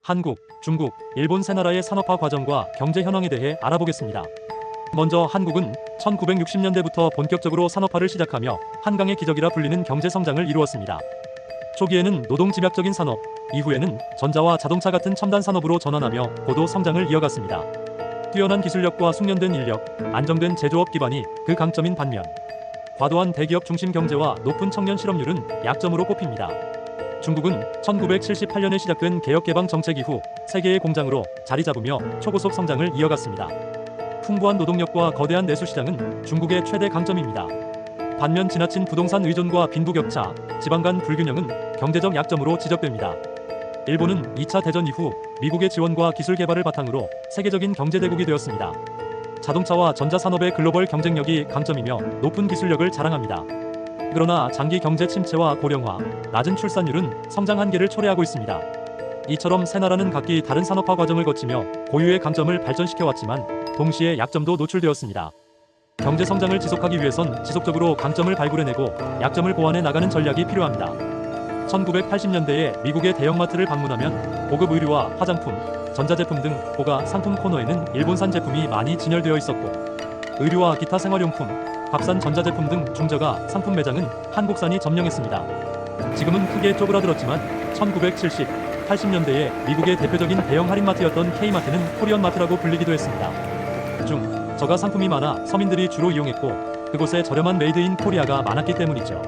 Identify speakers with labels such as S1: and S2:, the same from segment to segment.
S1: 한국, 중국, 일본 세 나라의 산업화 과정과 경제 현황에 대해 알아보겠습니다. 먼저 한국은 1960년대부터 본격적으로 산업화를 시작하며 한강의 기적이라 불리는 경제 성장을 이루었습니다. 초기에는 노동 집약적인 산업, 이후에는 전자와 자동차 같은 첨단 산업으로 전환하며 고도 성장을 이어갔습니다. 뛰어난 기술력과 숙련된 인력, 안정된 제조업 기반이 그 강점인 반면 과도한 대기업 중심 경제와 높은 청년 실업률은 약점으로 꼽힙니다. 중국은 1978년에 시작된 개혁개방 정책 이후 세계의 공장으로 자리 잡으며 초고속 성장을 이어갔습니다. 풍부한 노동력과 거대한 내수 시장은 중국의 최대 강점입니다. 반면 지나친 부동산 의존과 빈부격차, 지방 간 불균형은 경제적 약점으로 지적됩니다. 일본은 2차 대전 이후 미국의 지원과 기술 개발을 바탕으로 세계적인 경제대국이 되었습니다. 자동차와 전자산업의 글로벌 경쟁력이 강점이며 높은 기술력을 자랑합니다. 그러나 장기 경제 침체와 고령화, 낮은 출산율은 성장 한계를 초래하고 있습니다. 이처럼 세 나라는 각기 다른 산업화 과정을 거치며 고유의 강점을 발전시켜왔지만 동시에 약점도 노출되었습니다. 경제 성장을 지속하기 위해선 지속적으로 강점을 발굴해내고 약점을 보완해 나가는 전략이 필요합니다. 1980년대에 미국의 대형마트를 방문하면 고급 의류와 화장품, 전자제품 등 고가 상품 코너에는 일본산 제품이 많이 진열되어 있었고 의류와 기타 생활용품, 값싼 전자제품 등 중저가 상품 매장은 한국산이 점령했습니다. 지금은 크게 쪼그라들었지만 1970, 80년대에 미국의 대표적인 대형 할인마트였던 K마트는 코리언마트라고 불리기도 했습니다. 저가 상품이 많아 서민들이 주로 이용했고 그곳에 저렴한 메이드 인 코리아가 많았기 때문이죠.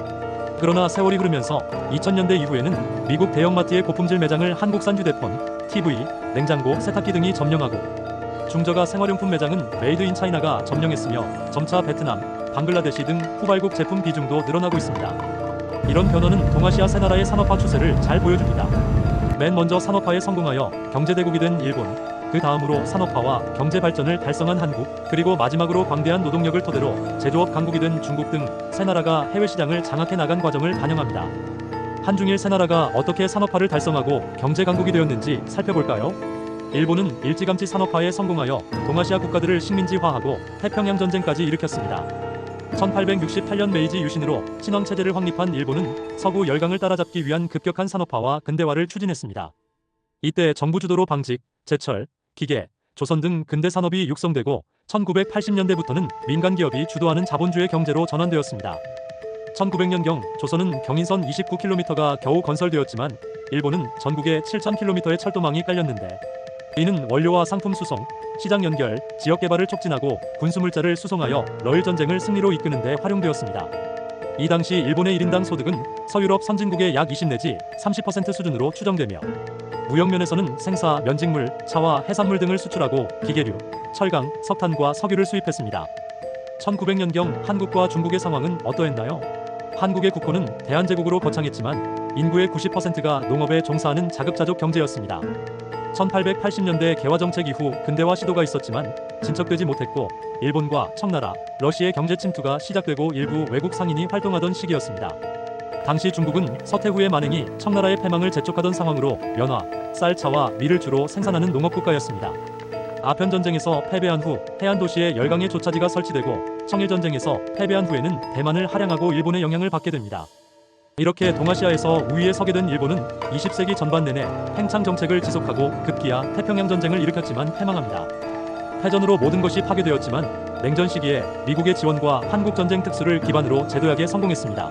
S1: 그러나 세월이 흐르면서 2000년대 이후에는 미국 대형마트의 고품질 매장을 한국산 휴대폰, TV, 냉장고, 세탁기 등이 점령하고 중저가 생활용품 매장은 메이드 인 차이나가 점령했으며 점차 베트남, 방글라데시 등 후발국 제품 비중도 늘어나고 있습니다. 이런 변화는 동아시아 세 나라의 산업화 추세를 잘 보여줍니다. 맨 먼저 산업화에 성공하여 경제대국이 된 일본, 그 다음으로 산업화와 경제 발전을 달성한 한국, 그리고 마지막으로 광대한 노동력을 토대로 제조업 강국이 된 중국 등 세 나라가 해외 시장을 장악해 나간 과정을 반영합니다. 한중일 세 나라가 어떻게 산업화를 달성하고 경제 강국이 되었는지 살펴볼까요? 일본은 일찌감치 산업화에 성공하여 동아시아 국가들을 식민지화하고 태평양 전쟁까지 일으켰습니다. 1868년 메이지 유신으로 신왕 체제를 확립한 일본은 서구 열강을 따라잡기 위한 급격한 산업화와 근대화를 추진했습니다. 이때 정부 주도로 방직, 제철, 기계, 조선 등 근대 산업이 육성되고 1980년대부터는 민간 기업이 주도하는 자본주의 경제로 전환되었습니다. 1900년경 조선은 경인선 29km가 겨우 건설되었지만 일본은 전국에 7000km의 철도망이 깔렸는데 이는 원료와 상품 수송, 시장 연결, 지역 개발을 촉진하고 군수물자를 수송하여 러일 전쟁을 승리로 이끄는 데 활용되었습니다. 이 당시 일본의 1인당 소득은 서유럽 선진국의 약 20 내지 30% 수준으로 추정되며 무역면에서는 생사, 면직물, 차와 해산물 등을 수출하고 기계류, 철강, 석탄과 석유를 수입했습니다. 1900년경 한국과 중국의 상황은 어떠했나요? 한국의 국호는 대한제국으로 거창했지만 인구의 90%가 농업에 종사하는 자급자족 경제였습니다. 1880년대 개화정책 이후 근대화 시도가 있었지만 진척되지 못했고 일본과 청나라, 러시아의 경제 침투가 시작되고 일부 외국 상인이 활동하던 시기였습니다. 당시 중국은 서태후의 만행이 청나라의 패망을 재촉하던 상황으로 면화, 쌀, 차와 밀을 주로 생산하는 농업국가였습니다. 아편전쟁에서 패배한 후 해안 도시에 열강의 조차지가 설치되고 청일전쟁에서 패배한 후에는 대만을 할양하고 일본의 영향을 받게 됩니다. 이렇게 동아시아에서 우위에 서게 된 일본은 20세기 전반 내내 팽창 정책을 지속하고 급기야 태평양 전쟁을 일으켰지만 패망합니다. 패전으로 모든 것이 파괴되었지만 냉전 시기에 미국의 지원과 한국전쟁 특수를 기반으로 제도약에 성공했습니다.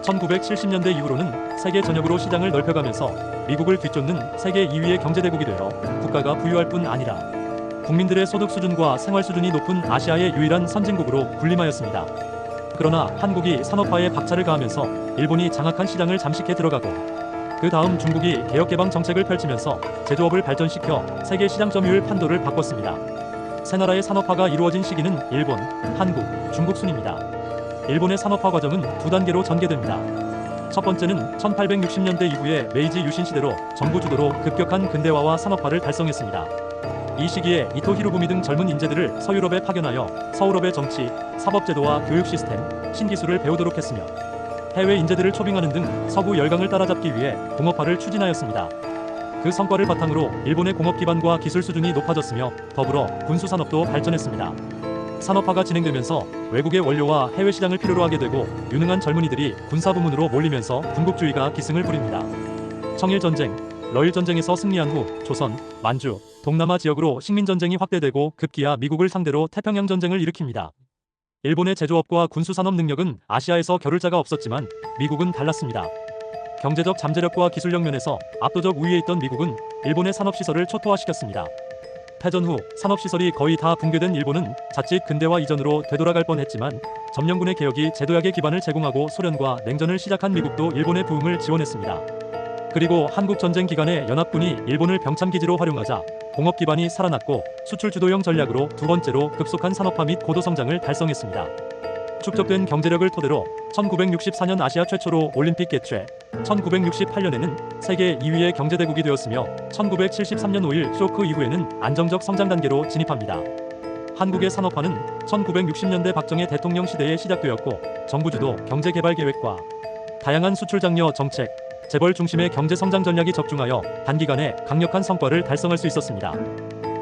S1: 1970년대 이후로는 세계 전역으로 시장을 넓혀가면서 미국을 뒤쫓는 세계 2위의 경제대국이 되어 국가가 부유할 뿐 아니라 국민들의 소득 수준과 생활 수준이 높은 아시아의 유일한 선진국으로 군림하였습니다. 그러나 한국이 산업화에 박차를 가하면서 일본이 장악한 시장을 잠식해 들어가고 그 다음 중국이 개혁개방 정책을 펼치면서 제조업을 발전시켜 세계 시장 점유율 판도를 바꿨습니다. 세 나라의 산업화가 이루어진 시기는 일본, 한국, 중국 순입니다. 일본의 산업화 과정은 두 단계로 전개됩니다. 첫 번째는 1860년대 이후에 메이지 유신 시대로 정부 주도로 급격한 근대화와 산업화를 달성했습니다. 이 시기에 이토 히로부미 등 젊은 인재들을 서유럽에 파견하여 서유럽의 정치, 사법제도와 교육 시스템, 신기술을 배우도록 했으며 해외 인재들을 초빙하는 등 서구 열강을 따라잡기 위해 공업화를 추진하였습니다. 그 성과를 바탕으로 일본의 공업 기반과 기술 수준이 높아졌으며 더불어 군수산업도 발전했습니다. 산업화가 진행되면서 외국의 원료와 해외 시장을 필요로 하게 되고 유능한 젊은이들이 군사 부문으로 몰리면서 군국주의가 기승을 부립니다. 청일전쟁, 러일 전쟁에서 승리한 후 조선, 만주, 동남아 지역으로 식민 전쟁이 확대되고 급기야 미국을 상대로 태평양 전쟁을 일으킵니다. 일본의 제조업과 군수 산업 능력은 아시아에서 겨룰 자가 없었지만 미국은 달랐습니다. 경제적 잠재력과 기술력 면에서 압도적 우위에 있던 미국은 일본의 산업시설을 초토화시켰습니다. 패전 후 산업시설이 거의 다 붕괴된 일본은 자칫 근대화 이전으로 되돌아갈 뻔했지만 점령군의 개혁이 제도약의 기반을 제공하고 소련과 냉전을 시작한 미국도 일본의 부흥을 지원했습니다. 그리고 한국전쟁 기간에 연합군이 일본을 병참기지로 활용하자 공업 기반이 살아났고 수출 주도형 전략으로 두 번째로 급속한 산업화 및 고도 성장을 달성했습니다. 축적된 경제력을 토대로 1964년 아시아 최초로 올림픽 개최, 1968년에는 세계 2위의 경제대국이 되었으며 1973년 5.1 쇼크 이후에는 안정적 성장 단계로 진입합니다. 한국의 산업화는 1960년대 박정희 대통령 시대에 시작되었고 정부 주도 경제개발계획과 다양한 수출 장려 정책, 재벌 중심의 경제 성장 전략이 적중하여 단기간에 강력한 성과를 달성할 수 있었습니다.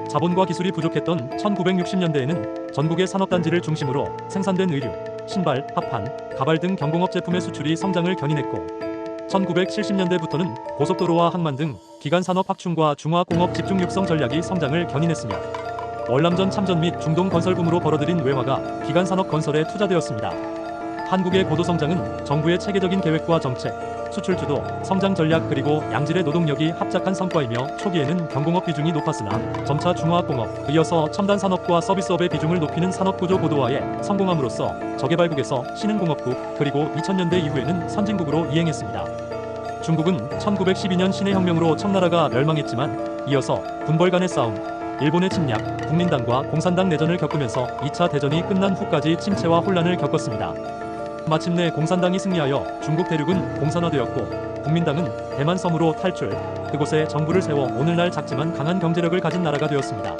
S1: 자본과 기술이 부족했던 1960년대에는 전국의 산업단지를 중심으로 생산된 의류, 신발, 합판, 가발 등 경공업 제품의 수출이 성장을 견인했고 1970년대부터는 고속도로와 항만 등 기간산업 확충과 중화공업 집중 육성 전략이 성장을 견인했으며 월남전 참전 및 중동 건설 붐으로 벌어들인 외화가 기간산업 건설에 투자되었습니다. 한국의 고도성장은 정부의 체계적인 계획과 정책, 수출 주도, 성장 전략 그리고 양질의 노동력이 합작한 성과이며 초기에는 경공업 비중이 높았으나 점차 중화공업, 이어서 첨단 산업과 서비스업의 비중을 높이는 산업구조 고도화에 성공함으로써 저개발국에서 신흥공업국 그리고 2000년대 이후에는 선진국으로 이행했습니다. 중국은 1912년 신해혁명으로 청나라가 멸망했지만 이어서 군벌 간의 싸움, 일본의 침략, 국민당과 공산당 내전을 겪으면서 2차 대전이 끝난 후까지 침체와 혼란을 겪었습니다. 마침내 공산당이 승리하여 중국 대륙은 공산화되었고 국민당은 대만 섬으로 탈출, 그곳에 정부를 세워 오늘날 작지만 강한 경제력을 가진 나라가 되었습니다.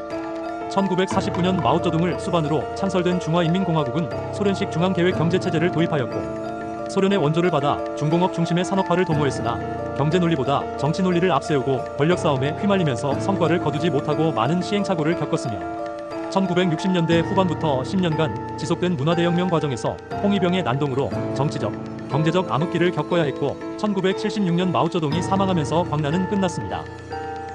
S1: 1949년 마오쩌둥을 수반으로 창설된 중화인민공화국은 소련식 중앙계획 경제체제를 도입하였고 소련의 원조를 받아 중공업 중심의 산업화를 도모했으나 경제 논리보다 정치 논리를 앞세우고 권력 싸움에 휘말리면서 성과를 거두지 못하고 많은 시행착오를 겪었으며 1960년대 후반부터 10년간 지속된 문화대혁명 과정에서 홍위병의 난동으로 정치적, 경제적 암흑기를 겪어야 했고 1976년 마오쩌둥이 사망하면서 광란은 끝났습니다.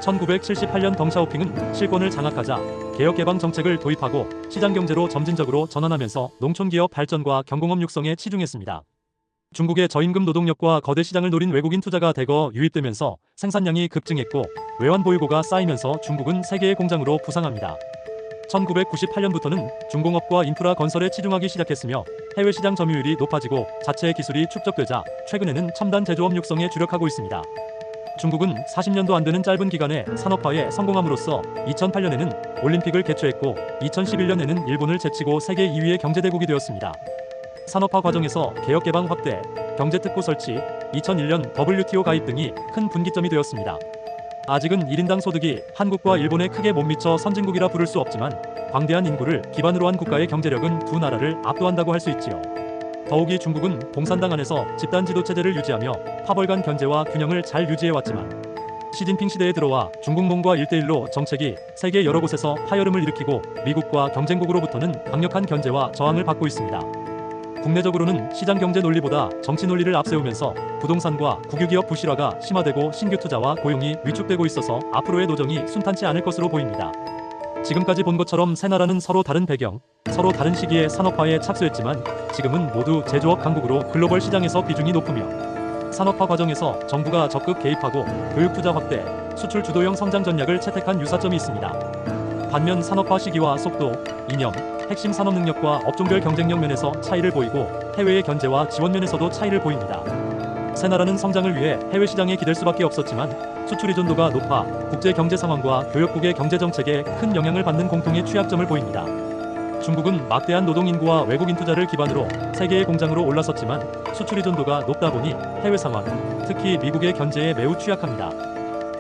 S1: 1978년 덩샤오핑은 실권을 장악하자 개혁개방 정책을 도입하고 시장경제로 점진적으로 전환하면서 농촌기업 발전과 경공업 육성에 치중했습니다. 중국의 저임금 노동력과 거대 시장을 노린 외국인 투자가 대거 유입되면서 생산량이 급증했고 외환 보유고가 쌓이면서 중국은 세계의 공장으로 부상합니다. 1998년부터는 중공업과 인프라 건설에 치중하기 시작했으며 해외 시장 점유율이 높아지고 자체의 기술이 축적되자 최근에는 첨단 제조업 육성에 주력하고 있습니다. 중국은 40년도 안 되는 짧은 기간에 산업화에 성공함으로써 2008년에는 올림픽을 개최했고 2011년에는 일본을 제치고 세계 2위의 경제대국이 되었습니다. 산업화 과정에서 개혁개방 확대, 경제특구 설치, 2001년 WTO 가입 등이 큰 분기점이 되었습니다. 아직은 1인당 소득이 한국과 일본에 크게 못 미쳐 선진국이라 부를 수 없지만 광대한 인구를 기반으로 한 국가의 경제력은 두 나라를 압도한다고 할 수 있지요. 더욱이 중국은 공산당 안에서 집단 지도 체제를 유지하며 파벌 간 견제와 균형을 잘 유지해왔지만 시진핑 시대에 들어와 중국몽과 1대1로 정책이 세계 여러 곳에서 파열음을 일으키고 미국과 경쟁국으로부터는 강력한 견제와 저항을 받고 있습니다. 국내적으로는 시장경제 논리보다 정치 논리를 앞세우면서 부동산과 국유기업 부실화가 심화되고 신규 투자와 고용이 위축되고 있어서 앞으로의 노정이 순탄치 않을 것으로 보입니다. 지금까지 본 것처럼 세 나라는 서로 다른 배경, 서로 다른 시기에 산업화에 착수했지만 지금은 모두 제조업 강국으로 글로벌 시장에서 비중이 높으며 산업화 과정에서 정부가 적극 개입하고 교육 투자 확대, 수출 주도형 성장 전략을 채택한 유사점이 있습니다. 반면 산업화 시기와 속도, 이념, 핵심 산업 능력과 업종별 경쟁력 면에서 차이를 보이고 해외의 견제와 지원 면에서도 차이를 보입니다. 세 나라는 성장을 위해 해외 시장에 기댈 수밖에 없었지만 수출 의존도가 높아 국제 경제 상황과 교역국의 경제 정책에 큰 영향을 받는 공통의 취약점을 보입니다. 중국은 막대한 노동 인구와 외국인 투자를 기반으로 세계의 공장으로 올라섰지만 수출 의존도가 높다 보니 해외 상황, 특히 미국의 견제에 매우 취약합니다.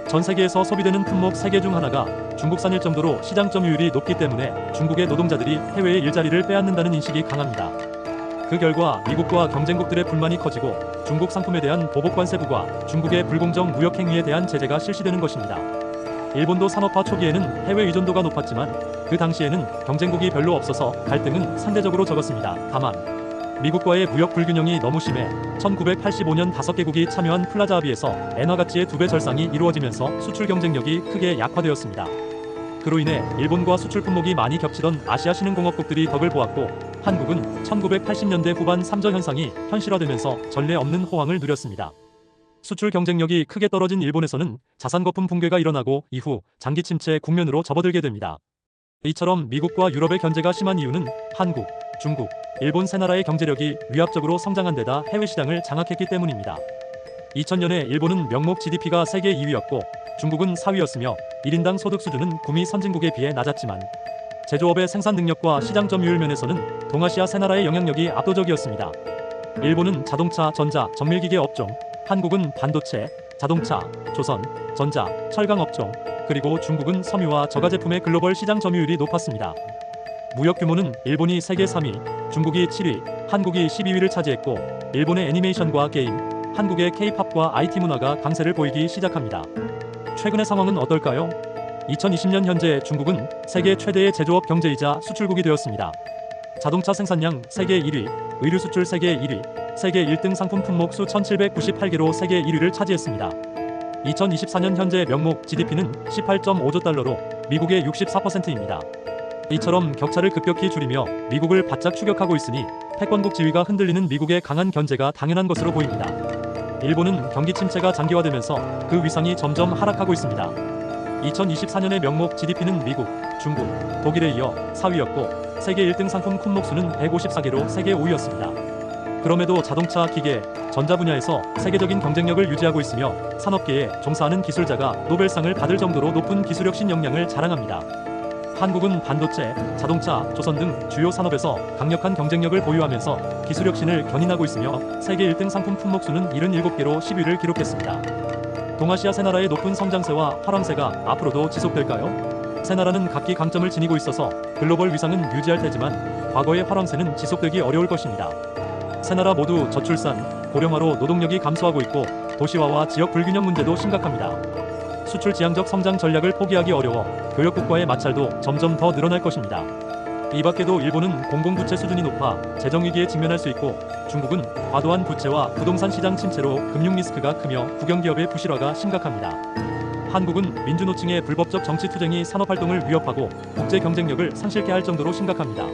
S1: 전 세계에서 소비되는 품목 3개 중 하나가 중국산일 정도로 시장 점유율이 높기 때문에 중국의 노동자들이 해외의 일자리를 빼앗는다는 인식이 강합니다. 그 결과 미국과 경쟁국들의 불만이 커지고 중국 상품에 대한 보복관세 부과 중국의 불공정 무역 행위에 대한 제재가 실시되는 것입니다. 일본도 산업화 초기에는 해외 의존도가 높았지만 그 당시에는 경쟁국이 별로 없어서 갈등은 상대적으로 적었습니다. 다만 미국과의 무역 불균형이 너무 심해 1985년 5개국이 참여한 플라자 합의에서 엔화 가치의 2배 절상이 이루어지면서 수출 경쟁력이 크게 약화되었습니다. 그로 인해 일본과 수출 품목이 많이 겹치던 아시아 신흥공업국들이 덕을 보았고 한국은 1980년대 후반 삼저 현상이 현실화되면서 전례 없는 호황을 누렸습니다. 수출 경쟁력이 크게 떨어진 일본에서는 자산 거품 붕괴가 일어나고 이후 장기 침체 국면으로 접어들게 됩니다. 이처럼 미국과 유럽의 견제가 심한 이유는 한국, 중국, 일본 세 나라의 경제력이 위압적으로 성장한 데다 해외 시장을 장악했기 때문입니다. 2000년에 일본은 명목 GDP가 세계 2위였고 중국은 4위였으며 1인당 소득 수준은 구미 선진국에 비해 낮았지만 제조업의 생산 능력과 시장 점유율 면에서는 동아시아 세 나라의 영향력이 압도적이었습니다. 일본은 자동차, 전자, 정밀기계 업종, 한국은 반도체, 자동차, 조선, 전자, 철강 업종, 그리고 중국은 섬유와 저가 제품의 글로벌 시장 점유율이 높았습니다. 무역 규모는 일본이 세계 3위, 중국이 7위, 한국이 12위를 차지했고 일본의 애니메이션과 게임, 한국의 K-팝과 IT 문화가 강세를 보이기 시작합니다. 최근의 상황은 어떨까요? 2020년 현재 중국은 세계 최대의 제조업 경제이자 수출국이 되었습니다. 자동차 생산량 세계 1위, 의류 수출 세계 1위, 세계 1등 상품 품목 수 1798개로 세계 1위를 차지했습니다. 2024년 현재 명목 GDP는 18.5조 달러로 미국의 64%입니다. 이처럼 격차를 급격히 줄이며 미국을 바짝 추격하고 있으니 패권국 지위가 흔들리는 미국의 강한 견제가 당연한 것으로 보입니다. 일본은 경기 침체가 장기화되면서 그 위상이 점점 하락하고 있습니다. 2024년의 명목 GDP는 미국, 중국, 독일에 이어 4위였고 세계 1등 상품 품목수는 154개로 세계 5위였습니다. 그럼에도 자동차, 기계, 전자 분야에서 세계적인 경쟁력을 유지하고 있으며 산업계에 종사하는 기술자가 노벨상을 받을 정도로 높은 기술혁신 역량을 자랑합니다. 한국은 반도체, 자동차, 조선 등 주요 산업에서 강력한 경쟁력을 보유하면서 기술혁신을 견인하고 있으며 세계 1등 상품 품목수는 77개로 10위를 기록했습니다. 동아시아 세 나라의 높은 성장세와 화랑세가 앞으로도 지속될까요? 세 나라는 각기 강점을 지니고 있어서 글로벌 위상은 유지할 테지만 과거의 화랑세는 지속되기 어려울 것입니다. 세 나라 모두 저출산, 고령화로 노동력이 감소하고 있고 도시화와 지역 불균형 문제도 심각합니다. 수출 지향적 성장 전략을 포기하기 어려워 교역국과의 마찰도 점점 더 늘어날 것입니다. 이 밖에도 일본은 공공부채 수준이 높아 재정위기에 직면할 수 있고 중국은 과도한 부채와 부동산 시장 침체로 금융 리스크가 크며 국영기업의 부실화가 심각합니다. 한국은 민주노총의 불법적 정치 투쟁이 산업활동을 위협하고 국제 경쟁력을 상실케 할 정도로 심각합니다.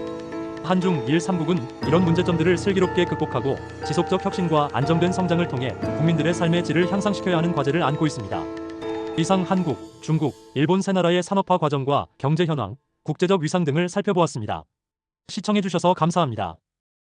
S1: 한중 일 3국은 이런 문제점들을 슬기롭게 극복하고 지속적 혁신과 안정된 성장을 통해 국민들의 삶의 질을 향상시켜야 하는 과제를 안고 있습니다. 이상 한국, 중국, 일본 세 나라의 산업화 과정과 경제 현황, 국제적 위상 등을 살펴보았습니다. 시청해주셔서 감사합니다.